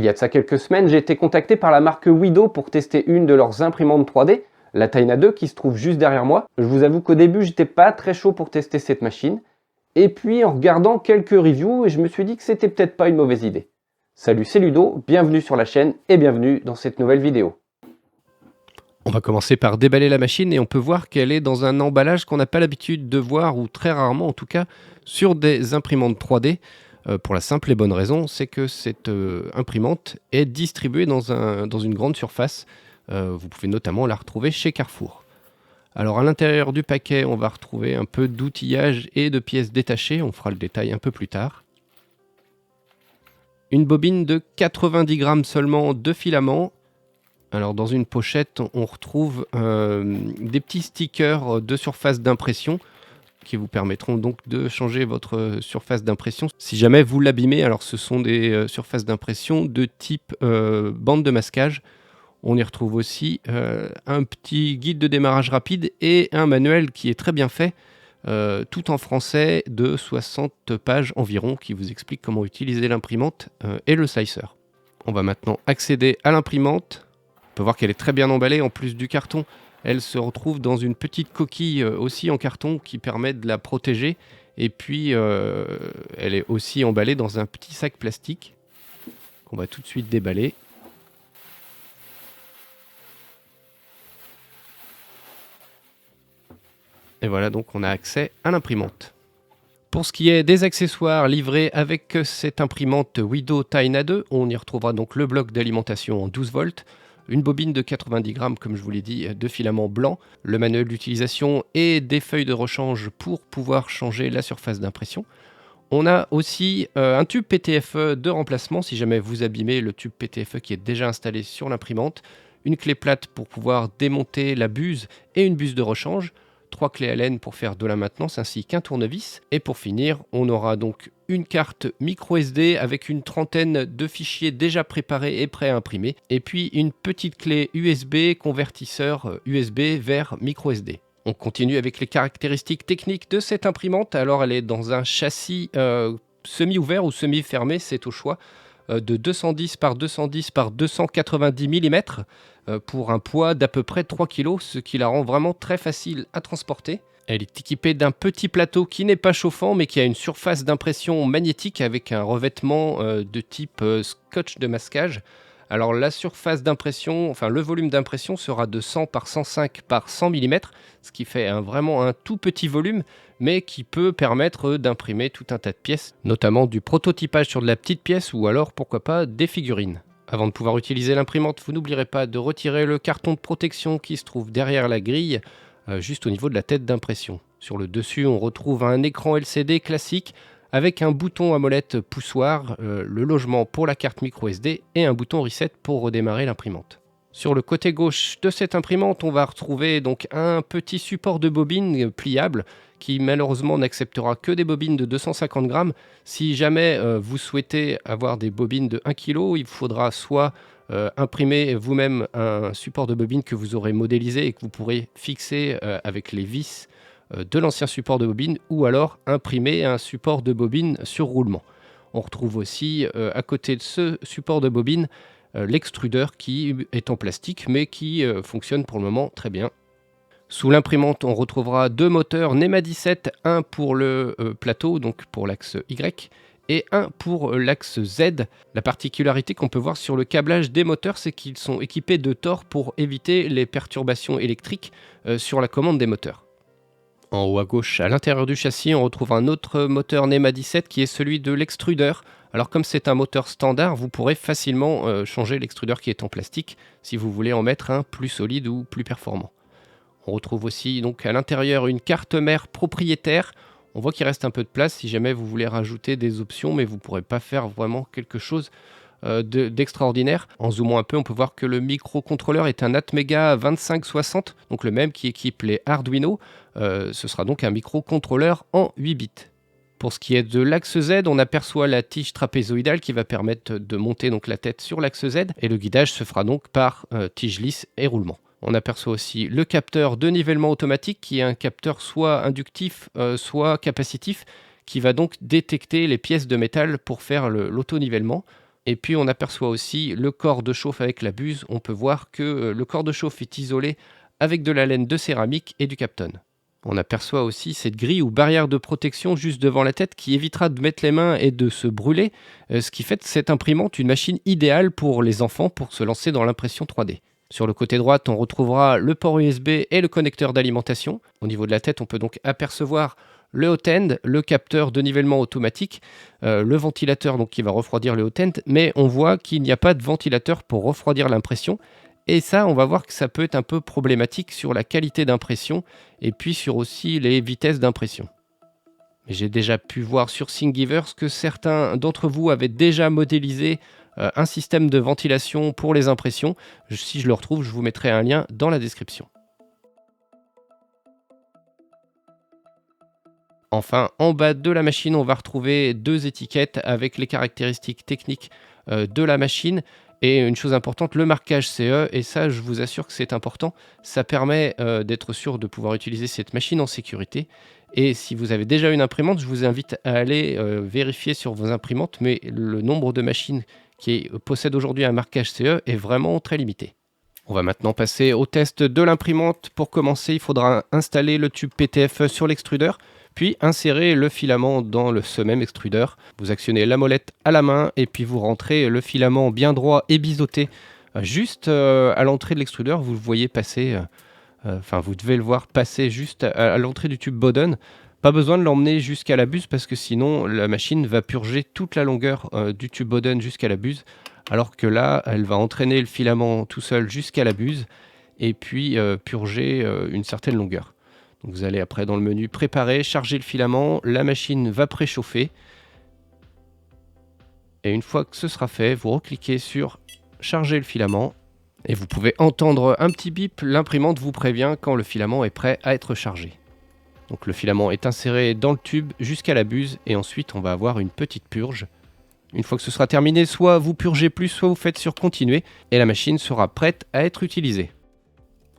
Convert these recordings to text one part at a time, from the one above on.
y a de ça quelques semaines, j'ai été contacté par la marque Wido pour tester une de leurs imprimantes 3D, la Taina 2 qui se trouve juste derrière moi. Je vous avoue qu'au début, j'étais pas très chaud pour tester cette machine. Et puis en regardant quelques reviews, je me suis dit que c'était peut-être pas une mauvaise idée. Salut, c'est Ludo, bienvenue sur la chaîne et bienvenue dans cette nouvelle vidéo. On va commencer par déballer la machine et on peut voir qu'elle est dans un emballage qu'on n'a pas l'habitude de voir, ou très rarement en tout cas, sur des imprimantes 3D. Pour la simple et bonne raison, c'est que cette imprimante est distribuée dans une grande surface. Vous pouvez notamment la retrouver chez Carrefour. Alors à l'intérieur du paquet, on va retrouver un peu d'outillage et de pièces détachées. On fera le détail un peu plus tard. Une bobine de 90 grammes seulement de filament. Alors dans une pochette, on retrouve des petits stickers de surface d'impression qui vous permettront donc de changer votre surface d'impression. Si jamais vous l'abîmez, alors ce sont des surfaces d'impression de type bande de masquage. On y retrouve aussi un petit guide de démarrage rapide et un manuel qui est très bien fait, tout en français, de 60 pages environ, qui vous explique comment utiliser l'imprimante et le slicer. On va maintenant accéder à l'imprimante. On peut voir qu'elle est très bien emballée, en plus du carton. Elle se retrouve dans une petite coquille aussi en carton qui permet de la protéger. Et puis, elle est aussi emballée dans un petit sac plastique qu'on va tout de suite déballer. Et voilà, donc on a accès à l'imprimante. Pour ce qui est des accessoires livrés avec cette imprimante Wido Taina 2, on y retrouvera donc le bloc d'alimentation en 12 volts, une bobine de 90 grammes, comme je vous l'ai dit, de filament blanc, le manuel d'utilisation et des feuilles de rechange pour pouvoir changer la surface d'impression. On a aussi un tube PTFE de remplacement si jamais vous abîmez le tube PTFE qui est déjà installé sur l'imprimante, une clé plate pour pouvoir démonter la buse et une buse de rechange, 3 clés Allen pour faire de la maintenance ainsi qu'un tournevis. Et pour finir, on aura donc une carte micro SD avec une trentaine de fichiers déjà préparés et prêts à imprimer. Et puis une petite clé USB convertisseur USB vers micro SD. On continue avec les caractéristiques techniques de cette imprimante. Alors elle est dans un châssis semi-ouvert ou semi-fermé, c'est au choix, de 210 par 210 par 290 mm pour un poids d'à peu près 3 kg, ce qui la rend vraiment très facile à transporter. Elle est équipée d'un petit plateau qui n'est pas chauffant mais qui a une surface d'impression magnétique avec un revêtement de type scotch de masquage. Alors la surface d'impression, enfin le volume d'impression sera de 100 par 105 par 100 mm, ce qui fait vraiment un tout petit volume, mais qui peut permettre d'imprimer tout un tas de pièces, notamment du prototypage sur de la petite pièce ou alors pourquoi pas des figurines. Avant de pouvoir utiliser l'imprimante, vous n'oublierez pas de retirer le carton de protection qui se trouve derrière la grille, juste au niveau de la tête d'impression. Sur le dessus, on retrouve un écran LCD classique avec un bouton à molette poussoir, le logement pour la carte micro SD et un bouton reset pour redémarrer l'imprimante. Sur le côté gauche de cette imprimante, on va retrouver donc un petit support de bobine pliable qui malheureusement n'acceptera que des bobines de 250 grammes. Si jamais vous souhaitez avoir des bobines de 1 kg, il faudra soit imprimer vous-même un support de bobine que vous aurez modélisé et que vous pourrez fixer avec les vis de l'ancien support de bobine, ou alors imprimer un support de bobine sur roulement. On retrouve aussi à côté de ce support de bobine l'extrudeur qui est en plastique mais qui fonctionne pour le moment très bien. Sous l'imprimante, on retrouvera deux moteurs NEMA 17, un pour le plateau, donc pour l'axe Y, et un pour l'axe Z. La particularité qu'on peut voir sur le câblage des moteurs, c'est qu'ils sont équipés de Tor pour éviter les perturbations électriques sur la commande des moteurs. En haut à gauche, à l'intérieur du châssis, on retrouve un autre moteur NEMA 17 qui est celui de l'extrudeur. Alors comme c'est un moteur standard, vous pourrez facilement changer l'extrudeur qui est en plastique si vous voulez en mettre un plus solide ou plus performant. On retrouve aussi donc à l'intérieur une carte mère propriétaire. On voit qu'il reste un peu de place si jamais vous voulez rajouter des options, mais vous ne pourrez pas faire vraiment quelque chose d'extraordinaire. En zoomant un peu, on peut voir que le microcontrôleur est un Atmega 2560, donc le même qui équipe les Arduino. Ce sera donc un microcontrôleur en 8 bits. Pour ce qui est de l'axe Z, on aperçoit la tige trapézoïdale qui va permettre de monter donc la tête sur l'axe Z, et le guidage se fera donc par tige lisse et roulement. On aperçoit aussi le capteur de nivellement automatique qui est un capteur soit inductif, soit capacitif, qui va donc détecter les pièces de métal pour faire l'auto-nivellement. Et puis on aperçoit aussi le corps de chauffe avec la buse. On peut voir que le corps de chauffe est isolé avec de la laine de céramique et du Kapton. On aperçoit aussi cette grille ou barrière de protection juste devant la tête qui évitera de mettre les mains et de se brûler, ce qui fait de cette imprimante une machine idéale pour les enfants pour se lancer dans l'impression 3D. Sur le côté droit, on retrouvera le port USB et le connecteur d'alimentation. Au niveau de la tête, on peut donc apercevoir le hot-end, le capteur de nivellement automatique, le ventilateur donc qui va refroidir le hot-end, mais on voit qu'il n'y a pas de ventilateur pour refroidir l'impression. Et ça, on va voir que ça peut être un peu problématique sur la qualité d'impression et puis sur aussi les vitesses d'impression. Mais j'ai déjà pu voir sur Thingiverse que certains d'entre vous avaient déjà modélisé un système de ventilation pour les impressions. Si je le retrouve, je vous mettrai un lien dans la description. Enfin, en bas de la machine, on va retrouver 2 étiquettes avec les caractéristiques techniques de la machine. Et une chose importante, le marquage CE, et ça je vous assure que c'est important, ça permet d'être sûr de pouvoir utiliser cette machine en sécurité. Et si vous avez déjà une imprimante, je vous invite à aller vérifier sur vos imprimantes, mais le nombre de machines qui possèdent aujourd'hui un marquage CE est vraiment très limité. On va maintenant passer au test de l'imprimante. Pour commencer, il faudra installer le tube PTFE sur l'extrudeur, puis insérer le filament dans ce même extrudeur. Vous actionnez la molette à la main et puis vous rentrez le filament bien droit et biseauté juste à l'entrée de l'extrudeur. Vous le voyez passer, vous devez le voir passer juste à l'entrée du tube Bowden. Pas besoin de l'emmener jusqu'à la buse parce que sinon la machine va purger toute la longueur du tube Bowden jusqu'à la buse. Alors que là, elle va entraîner le filament tout seul jusqu'à la buse et puis purger une certaine longueur. Donc vous allez après dans le menu préparer, charger le filament, la machine va préchauffer. Et une fois que ce sera fait, vous recliquez sur charger le filament et vous pouvez entendre un petit bip, l'imprimante vous prévient quand le filament est prêt à être chargé. Donc le filament est inséré dans le tube jusqu'à la buse et ensuite on va avoir une petite purge. Une fois que ce sera terminé, soit vous purgez plus, soit vous faites sur continuer et la machine sera prête à être utilisée.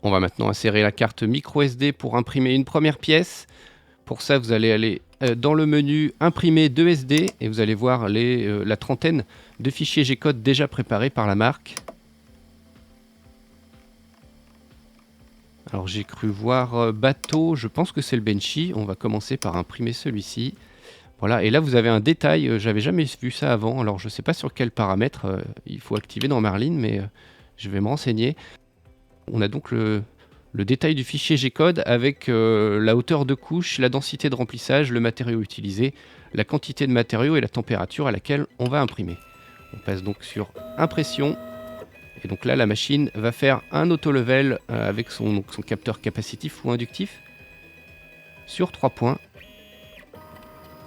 On va maintenant insérer la carte micro SD pour imprimer une première pièce. Pour ça, vous allez aller dans le menu imprimer 2 SD et vous allez voir la trentaine de fichiers G-code déjà préparés par la marque. Alors j'ai cru voir bateau, je pense que c'est le Benchy. On va commencer par imprimer celui-ci. Voilà, et là vous avez un détail, j'avais jamais vu ça avant, alors je ne sais pas sur quel paramètre il faut activer dans Marlin, mais je vais me renseigner. On a donc le détail du fichier G-code avec la hauteur de couche, la densité de remplissage, le matériau utilisé, la quantité de matériau et la température à laquelle on va imprimer. On passe donc sur impression, et donc là la machine va faire un auto-level avec son capteur capacitif ou inductif sur 3 points.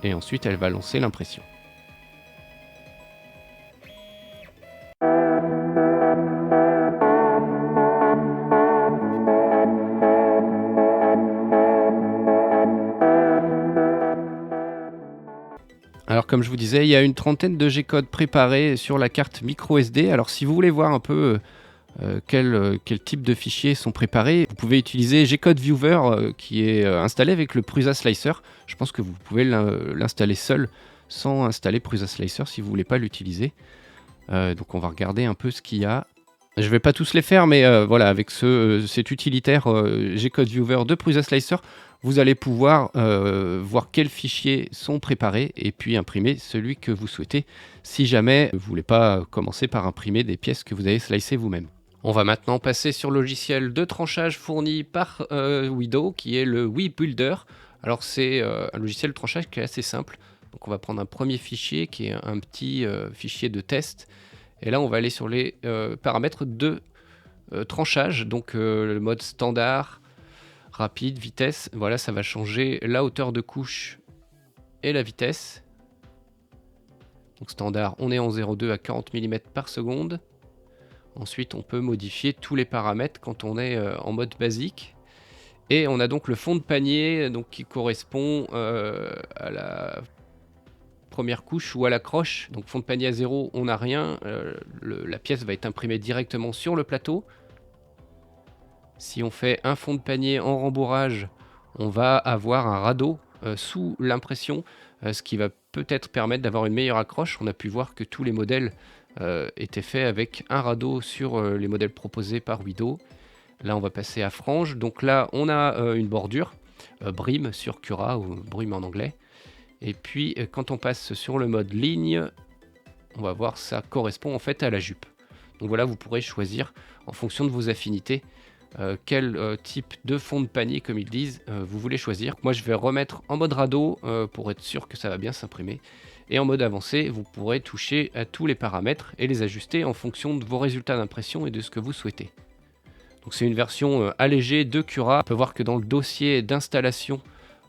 Et ensuite elle va lancer l'impression. Alors comme je vous disais, il y a une trentaine de G-code préparés sur la carte micro SD. Alors si vous voulez voir un peu quel type de fichiers sont préparés, vous pouvez utiliser G-code Viewer qui est installé avec le Prusa Slicer. Je pense que vous pouvez l'installer seul sans installer Prusa Slicer si vous ne voulez pas l'utiliser. Donc on va regarder un peu ce qu'il y a. Je ne vais pas tous les faire, mais voilà, avec cet utilitaire G-code Viewer de Prusa Slicer, vous allez pouvoir voir quels fichiers sont préparés et puis imprimer celui que vous souhaitez si jamais vous ne voulez pas commencer par imprimer des pièces que vous avez slicées vous-même. On va maintenant passer sur le logiciel de tranchage fourni par Wido qui est le WeBuilder. Alors c'est un logiciel de tranchage qui est assez simple. Donc on va prendre un premier fichier qui est un petit fichier de test. Et là on va aller sur les paramètres de tranchage. Donc le mode standard, rapide, vitesse, voilà, ça va changer la hauteur de couche et la vitesse. Donc standard, on est en 0,2 à 40 mm par seconde. Ensuite, on peut modifier tous les paramètres quand on est en mode basique. Et on a donc le fond de panier donc, qui correspond à la première couche ou à la croche. Donc fond de panier à 0, on n'a rien. La pièce va être imprimée directement sur le plateau. Si on fait un fond de panier en rembourrage, on va avoir un radeau sous l'impression, ce qui va peut-être permettre d'avoir une meilleure accroche. On a pu voir que tous les modèles était fait avec un radeau sur les modèles proposés par Wido. Là, on va passer à frange. Donc là, on a une bordure, brime sur Cura, ou brume en anglais. Et puis, quand on passe sur le mode ligne, on va voir ça correspond en fait à la jupe. Donc voilà, vous pourrez choisir en fonction de vos affinités quel type de fond de panier, comme ils disent, vous voulez choisir. Moi, je vais remettre en mode radeau pour être sûr que ça va bien s'imprimer. Et en mode avancé, vous pourrez toucher à tous les paramètres et les ajuster en fonction de vos résultats d'impression et de ce que vous souhaitez. Donc c'est une version allégée de Cura. On peut voir que dans le dossier d'installation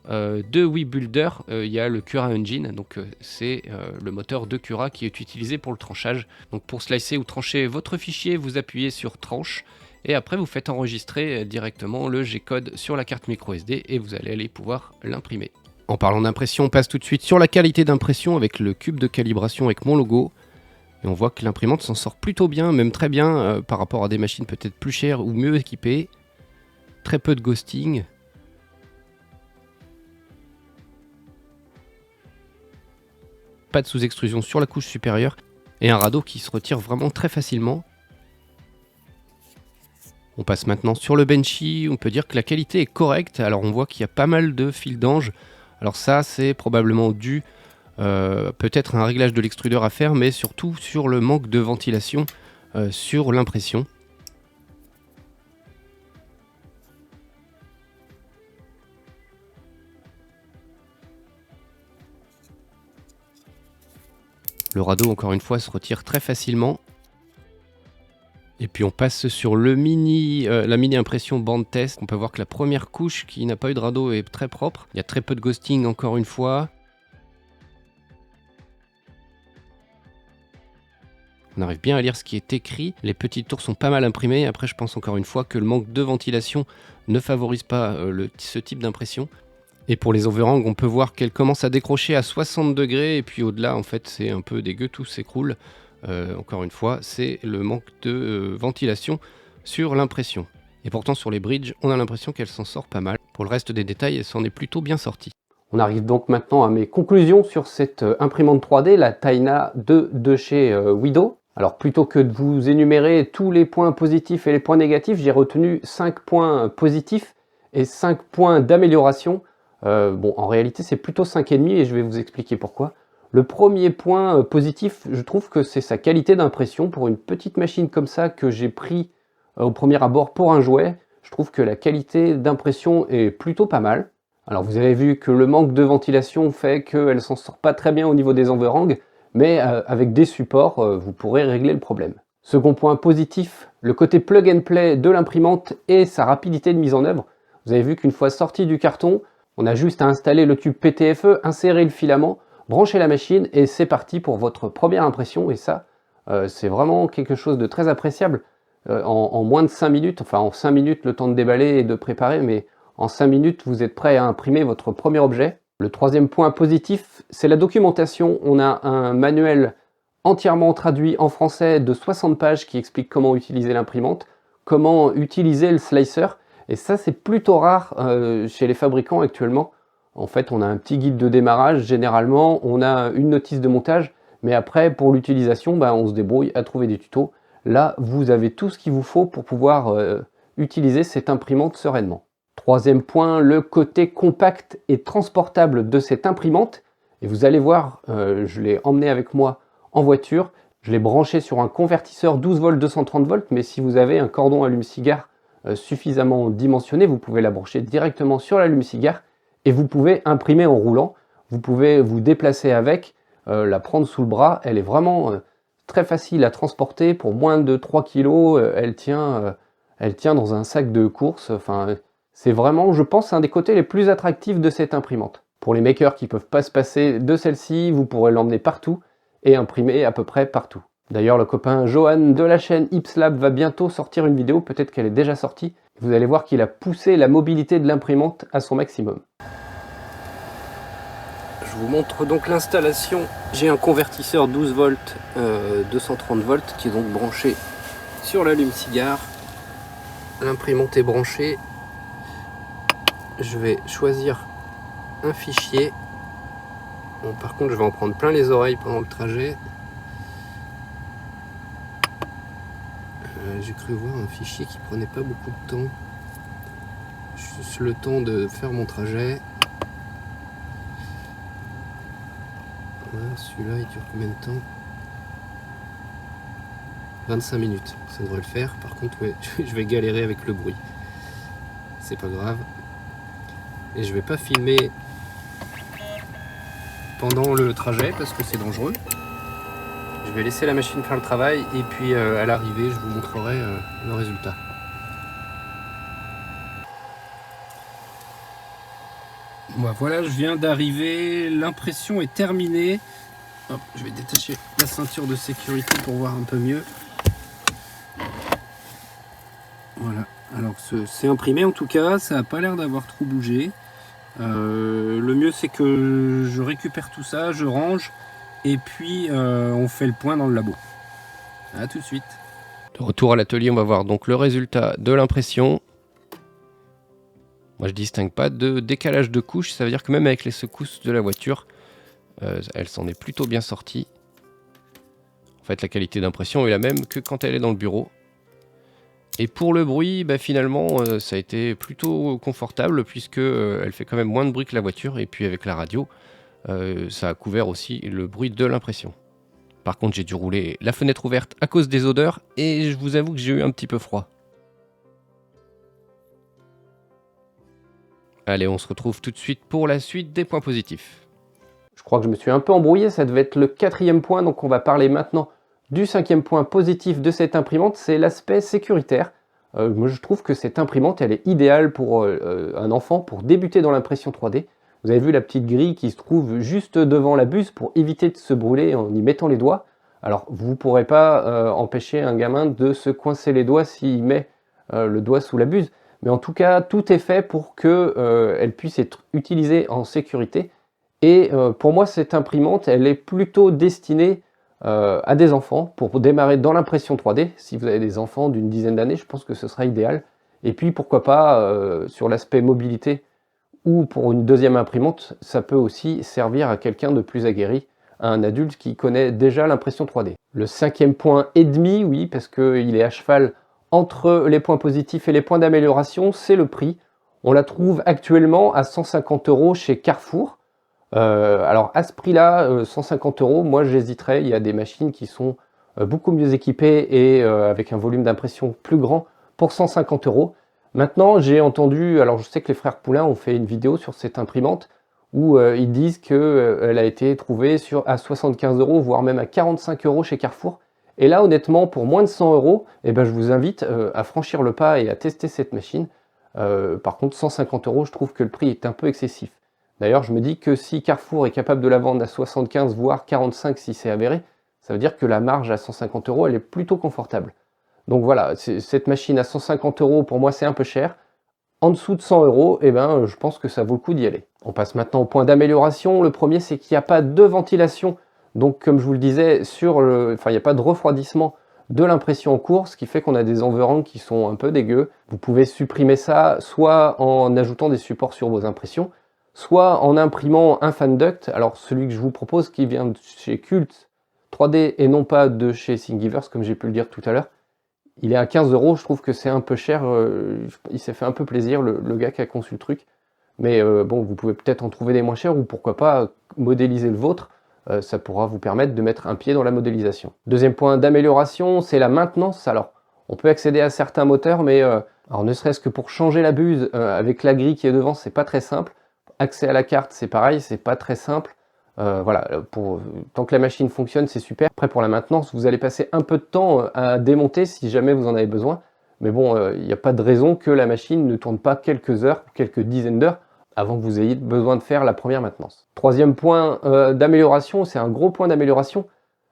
de WeBuilder, il y a le Cura Engine, donc c'est le moteur de Cura qui est utilisé pour le tranchage. Donc pour slicer ou trancher votre fichier, vous appuyez sur tranche et après vous faites enregistrer directement le G-code sur la carte microSD et vous allez aller pouvoir l'imprimer. En parlant d'impression, on passe tout de suite sur la qualité d'impression avec le cube de calibration avec mon logo. Et on voit que l'imprimante s'en sort plutôt bien, même très bien, par rapport à des machines peut-être plus chères ou mieux équipées. Très peu de ghosting. Pas de sous-extrusion sur la couche supérieure. Et un radeau qui se retire vraiment très facilement. On passe maintenant sur le Benchy. On peut dire que la qualité est correcte. Alors on voit qu'il y a pas mal de fils d'ange. Alors ça, c'est probablement dû peut-être un réglage de l'extrudeur à faire, mais surtout sur le manque de ventilation sur l'impression. Le radeau, encore une fois, se retire très facilement. Et puis on passe sur le la mini impression bande test. On peut voir que la première couche qui n'a pas eu de radeau est très propre. Il y a très peu de ghosting encore une fois. On arrive bien à lire ce qui est écrit. Les petites tours sont pas mal imprimées. Après, je pense encore une fois que le manque de ventilation ne favorise pas ce type d'impression. Et pour les overhangs, on peut voir qu'elle commence à décrocher à 60 degrés. Et puis au-delà, en fait, c'est un peu dégueu, tout s'écroule. Encore une fois, c'est le manque de ventilation sur l'impression. Et pourtant, sur les bridges, on a l'impression qu'elle s'en sort pas mal. Pour le reste des détails, elle s'en est plutôt bien sortie. On arrive donc maintenant à mes conclusions sur cette imprimante 3D, la Taina 2 de chez Wido. Alors plutôt que de vous énumérer tous les points positifs et les points négatifs, j'ai retenu 5 points positifs et 5 points d'amélioration. Bon, en réalité, c'est plutôt 5,5 et je vais vous expliquer pourquoi. Le premier point positif, je trouve que c'est sa qualité d'impression. Pour une petite machine comme ça que j'ai pris au premier abord pour un jouet, je trouve que la qualité d'impression est plutôt pas mal. Alors vous avez vu que le manque de ventilation fait qu'elle s'en sort pas très bien au niveau des overhangs, mais avec des supports, vous pourrez régler le problème. Second point positif, le côté plug and play de l'imprimante et sa rapidité de mise en œuvre. Vous avez vu qu'une fois sorti du carton, on a juste à installer le tube PTFE, insérer le filament, brancher la machine et c'est parti pour votre première impression. Et ça, c'est vraiment quelque chose de très appréciable. En moins de 5 minutes, enfin en 5 minutes le temps de déballer et de préparer, mais en 5 minutes vous êtes prêt à imprimer votre premier objet. Le troisième point positif, c'est la documentation. On a un manuel entièrement traduit en français de 60 pages qui explique comment utiliser l'imprimante, comment utiliser le slicer. Et ça, c'est plutôt rare chez les fabricants actuellement. En fait, on a un petit guide de démarrage, généralement, on a une notice de montage, mais après, pour l'utilisation, on se débrouille à trouver des tutos. Là, vous avez tout ce qu'il vous faut pour pouvoir utiliser cette imprimante sereinement. Troisième point, le côté compact et transportable de cette imprimante. Et vous allez voir, je l'ai emmené avec moi en voiture. Je l'ai branché sur un convertisseur 12 volts 230 volts, mais si vous avez un cordon allume-cigare suffisamment dimensionné, vous pouvez la brancher directement sur l'allume-cigare et vous pouvez imprimer en roulant. Vous pouvez vous déplacer avec, la prendre sous le bras. Elle est vraiment très facile à transporter. Pour moins de 3 kg, elle tient dans un sac de course. Enfin, c'est vraiment, je pense, un des côtés les plus attractifs de cette imprimante. Pour les makers qui ne peuvent pas se passer de celle-ci, vous pourrez l'emmener partout et imprimer à peu près partout. D'ailleurs, le copain Johan de la chaîne Ipslab va bientôt sortir une vidéo, peut-être qu'elle est déjà sortie. Vous allez voir qu'il a poussé la mobilité de l'imprimante à son maximum. Je vous montre donc l'installation. J'ai un convertisseur 12 volts 230 volts qui est donc branché sur l'allume-cigare. L'imprimante est branchée. Je vais choisir un fichier. Bon, par contre, je vais en prendre plein les oreilles pendant le trajet. J'ai cru voir un fichier qui prenait pas beaucoup de temps. Juste le temps de faire mon trajet. Voilà, celui-là il dure combien de temps? 25 minutes, ça devrait le faire. Par contre, ouais, je vais galérer avec le bruit. C'est pas grave. Et je vais pas filmer pendant le trajet parce que c'est dangereux. Je vais laisser la machine faire le travail et puis à l'arrivée, je vous montrerai le résultat. Bon, voilà, je viens d'arriver, l'impression est terminée. Hop, je vais détacher la ceinture de sécurité pour voir un peu mieux. Voilà, alors c'est imprimé en tout cas, ça n'a pas l'air d'avoir trop bougé. Le mieux c'est que je récupère tout ça, je range et puis on fait le point dans le labo. A tout de suite. De retour à l'atelier, on va voir donc le résultat de l'impression. Moi je distingue pas de décalage de couche, ça veut dire que même avec les secousses de la voiture, elle s'en est plutôt bien sortie. En fait la qualité d'impression est la même que quand elle est dans le bureau. Et pour le bruit, bah, finalement ça a été plutôt confortable puisque elle fait quand même moins de bruit que la voiture et puis avec la radio, ça a couvert aussi le bruit de l'impression. Par contre j'ai dû rouler la fenêtre ouverte à cause des odeurs et je vous avoue que j'ai eu un petit peu froid. Allez, on se retrouve tout de suite pour la suite des points positifs. Je crois que je me suis un peu embrouillé, ça devait être le 4e point, donc on va parler maintenant du 5e point positif de cette imprimante, c'est l'aspect sécuritaire. Moi je trouve que cette imprimante, elle est idéale pour un enfant pour débuter dans l'impression 3D. Vous avez vu la petite grille qui se trouve juste devant la buse pour éviter de se brûler en y mettant les doigts. Alors vous ne pourrez pas empêcher un gamin de se coincer les doigts s'il met le doigt sous la buse. Mais en tout cas, tout est fait pour qu'elle puisse être utilisée en sécurité. Et pour moi, cette imprimante, elle est plutôt destinée à des enfants pour démarrer dans l'impression 3D. Si vous avez des enfants d'une dizaine d'années, je pense que ce sera idéal. Et puis, pourquoi pas, sur l'aspect mobilité ou pour une deuxième imprimante, ça peut aussi servir à quelqu'un de plus aguerri, à un adulte qui connaît déjà l'impression 3D. Le 5e point et demi, oui, parce qu'il est à cheval entre les points positifs et les points d'amélioration, c'est le prix. On la trouve actuellement à 150 € chez Carrefour. Alors à ce prix-là, 150 €, moi j'hésiterais. Il y a des machines qui sont beaucoup mieux équipées et avec un volume d'impression plus grand pour 150 €. Maintenant, j'ai entendu, alors je sais que les frères Poulain ont fait une vidéo sur cette imprimante où ils disent qu'elle a été trouvée à 75 €, voire même à 45 € chez Carrefour. Et là, honnêtement, pour moins de 100 €, eh ben, je vous invite à franchir le pas et à tester cette machine. Par contre, 150 €, je trouve que le prix est un peu excessif. D'ailleurs, je me dis que si Carrefour est capable de la vendre à 75, voire 45 si c'est avéré, ça veut dire que la marge à 150 €, elle est plutôt confortable. Donc voilà, cette machine à 150 € pour moi c'est un peu cher. En dessous de 100 €, eh ben, je pense que ça vaut le coup d'y aller. On passe maintenant au point d'amélioration. Le premier, c'est qu'il n'y a pas de ventilation. Donc comme je vous le disais, il n'y a pas de refroidissement de l'impression en cours, ce qui fait qu'on a des environs qui sont un peu dégueux. Vous pouvez supprimer ça soit en ajoutant des supports sur vos impressions, soit en imprimant un fan duct. Alors celui que je vous propose qui vient de chez Cult 3D et non pas de chez Thingiverse comme j'ai pu le dire tout à l'heure, il est à 15 €, je trouve que c'est un peu cher, il s'est fait un peu plaisir le gars qui a conçu le truc. Mais bon, vous pouvez peut-être en trouver des moins chers ou pourquoi pas modéliser le vôtre, ça pourra vous permettre de mettre un pied dans la modélisation. Deuxième point d'amélioration, c'est la maintenance. Alors on peut accéder à certains moteurs, mais alors ne serait-ce que pour changer la buse avec la grille qui est devant, c'est pas très simple. Accès à la carte, c'est pareil, c'est pas très simple. Voilà, tant que la machine fonctionne, c'est super. Après, pour la maintenance, vous allez passer un peu de temps à démonter si jamais vous en avez besoin. Mais bon, il n'y a pas de raison que la machine ne tourne pas quelques heures, quelques dizaines d'heures, avant que vous ayez besoin de faire la première maintenance. Troisième point d'amélioration, c'est un gros point d'amélioration.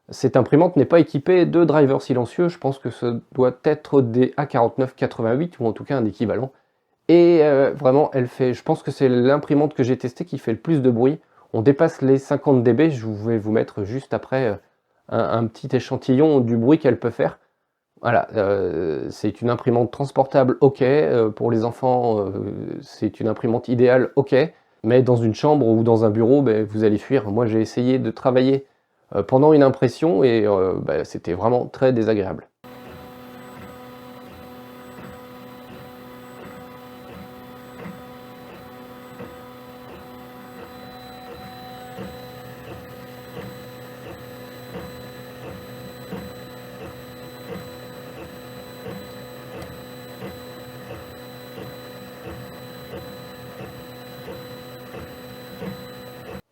Cette imprimante n'est pas équipée de driver silencieux. Je pense que ce doit être des A4988 ou en tout cas un équivalent. Et vraiment, je pense que c'est l'imprimante que j'ai testée qui fait le plus de bruit. On dépasse les 50 dB, je vais vous mettre juste après un petit échantillon du bruit qu'elle peut faire. Voilà, c'est une imprimante transportable, ok, pour les enfants, c'est une imprimante idéale, ok, mais dans une chambre ou dans un bureau, vous allez fuir. Moi j'ai essayé de travailler pendant une impression et c'était vraiment très désagréable.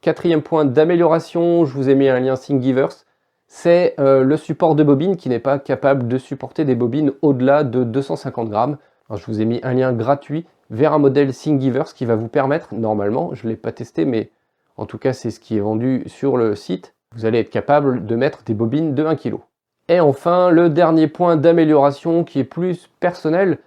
Quatrième point d'amélioration, je vous ai mis un lien Thingiverse, c'est le support de bobine qui n'est pas capable de supporter des bobines au-delà de 250 grammes. Alors, je vous ai mis un lien gratuit vers un modèle Thingiverse qui va vous permettre, normalement, je ne l'ai pas testé, mais en tout cas c'est ce qui est vendu sur le site, vous allez être capable de mettre des bobines de 1 kg. Et enfin, le dernier point d'amélioration qui est plus personnel,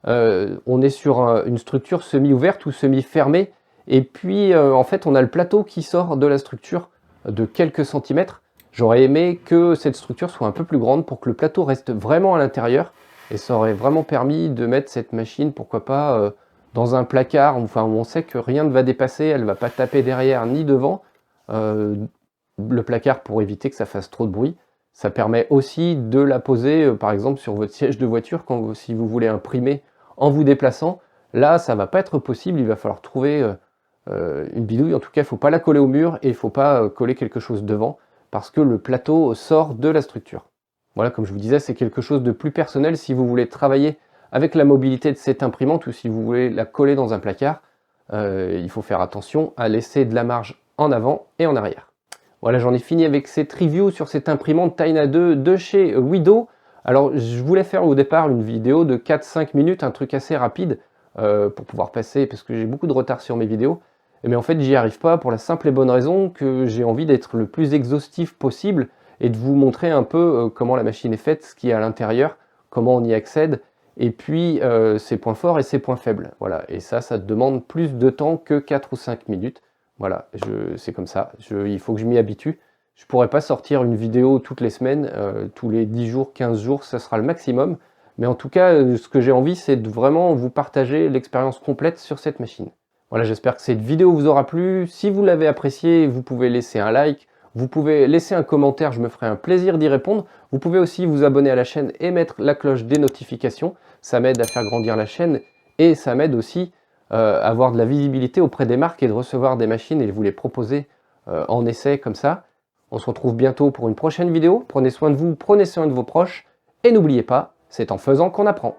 on est sur une structure semi-ouverte ou semi-fermée, et puis en fait on a le plateau qui sort de la structure de quelques centimètres. J'aurais aimé que cette structure soit un peu plus grande pour que le plateau reste vraiment à l'intérieur, et ça aurait vraiment permis de mettre cette machine, pourquoi pas, dans un placard, enfin où on sait que rien ne va dépasser, elle ne va pas taper derrière ni devant, le placard pour éviter que ça fasse trop de bruit. Ça permet aussi de la poser par exemple sur votre siège de voiture si vous voulez imprimer en vous déplaçant. Là ça va pas être possible, il va falloir trouver une bidouille. En tout cas il ne faut pas la coller au mur et il ne faut pas coller quelque chose devant parce que le plateau sort de la structure. Voilà, comme je vous disais, c'est quelque chose de plus personnel si vous voulez travailler avec la mobilité de cette imprimante ou si vous voulez la coller dans un placard. Il faut faire attention à laisser de la marge en avant et en arrière. Voilà, j'en ai fini avec cette review sur cette imprimante Taina 2 de chez Wido. Alors, je voulais faire au départ une vidéo de 4-5 minutes, un truc assez rapide pour pouvoir passer, parce que j'ai beaucoup de retard sur mes vidéos. Mais en fait, j'y arrive pas pour la simple et bonne raison que j'ai envie d'être le plus exhaustif possible et de vous montrer un peu comment la machine est faite, ce qu'il y a à l'intérieur, comment on y accède, et puis ses points forts et ses points faibles. Voilà, et ça demande plus de temps que 4 ou 5 minutes. Voilà, c'est comme ça, il faut que je m'y habitue. Je pourrais pas sortir une vidéo toutes les semaines, tous les 10 jours, 15 jours, ça sera le maximum. Mais en tout cas, ce que j'ai envie, c'est de vraiment vous partager l'expérience complète sur cette machine. Voilà, j'espère que cette vidéo vous aura plu. Si vous l'avez appréciée, vous pouvez laisser un like, vous pouvez laisser un commentaire, je me ferai un plaisir d'y répondre. Vous pouvez aussi vous abonner à la chaîne et mettre la cloche des notifications. Ça m'aide à faire grandir la chaîne et ça m'aide aussi avoir de la visibilité auprès des marques et de recevoir des machines et de vous les proposer en essai comme ça. On se retrouve bientôt pour une prochaine vidéo. Prenez soin de vous, prenez soin de vos proches et n'oubliez pas, c'est en faisant qu'on apprend.